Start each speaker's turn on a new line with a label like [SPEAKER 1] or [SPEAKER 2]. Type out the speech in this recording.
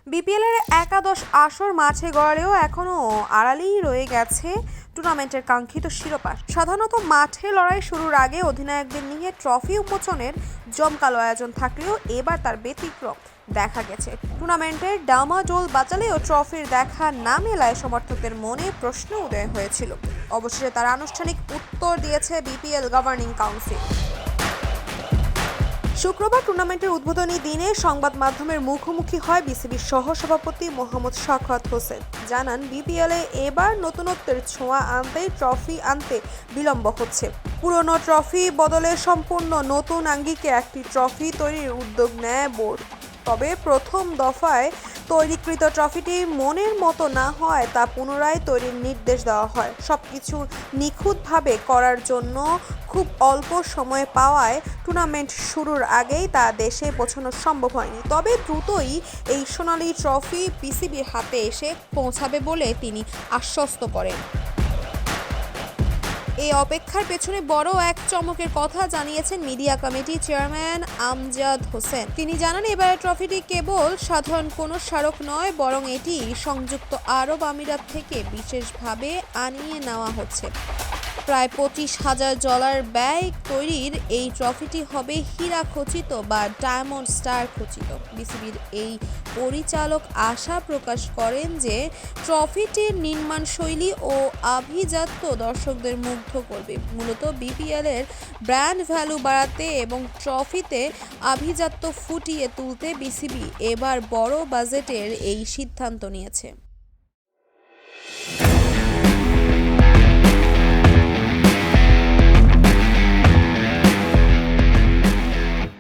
[SPEAKER 1] BPL এর একাদশ আসর মাঠে গড়ালেও এখনও আড়ালেই রয়ে গেছে টুর্নামেন্টের কাঙ্ক্ষিত শিরোপা। সাধারণত মাঠে লড়াই শুরুর আগে অধিনায়কদের নিয়ে ট্রফি উন্মোচনের জমকালো আয়োজন থাকলেও এবার তার ব্যতিক্রম দেখা গেছে। টুর্নামেন্টের ডামাডোল বাজালেও ট্রফির দেখা না মেলায় সমর্থকদের মনে প্রশ্ন উদয় হয়েছিল। অবশেষে তার আনুষ্ঠানিক উত্তর দিয়েছে বিপিএল গভর্নিং কাউন্সিল। শুক্রবার টুর্নামেন্টের উদ্বোধনী দিনে সংবাদ মাধ্যমের মুখোমুখি হয় বিসিবির সহসভাপতি মোহাম্মদ শাখাওয়াত হোসেন। জানান, বিপিএলে এবার নতুনত্বের ছোঁয়া আনতে ট্রফি আনতে বিলম্ব হচ্ছে। পুরনো ট্রফি বদলে সম্পূর্ণ নতুন আঙ্গিকে একটি ট্রফি তৈরির উদ্যোগ নেয় বোর্ড। তবে প্রথম দফায় তৈরিকৃত ট্রফিটি মনের মতো না হয় তা পুনরায় তৈরির নির্দেশ দেওয়া হয়। সবকিছু নিখুঁতভাবে করার জন্য খুব অল্প সময় পাওয়ায় টুর্নামেন্ট শুরুর আগেই তা দেশে পৌঁছানো সম্ভব হয়নি। তবে দ্রুতই এই সোনালী ট্রফি বিসিবির হাতে এসে পৌঁছাবে বলে তিনি আশ্বস্ত করেন। এই অপেক্ষার পেছনে বড় এক চমকের কথা জানিয়েছেন media committee chairman Amjad Hossain. তিনি জানান, এবারের ট্রফিটি কেবল সাধারণ কোনো স্মারক নয়, বরং এটি সংযুক্ত আরব আমিরাত থেকে বিশেষভাবে আনিয়ে নেওয়া হচ্ছে। প্রায় $25,000 ব্যয় তৈরির এই ট্রফিটি হবে হীরা খচিত বা ডায়মন্ড স্টার খচিত। বিসিবির এই পরিচালক আশা প্রকাশ করেন যে ট্রফিটির নির্মাণশৈলী ও আভিজাত্য দর্শকদের মুগ্ধ করবে। মূলত বিপিএল এর ব্র্যান্ড ভ্যালু বাড়াতে এবং ট্রফিতে আভিজাত্য ফুটিয়ে তুলতে বিসিবি এবার বড় বাজেটের এই সিদ্ধান্ত নিয়েছে।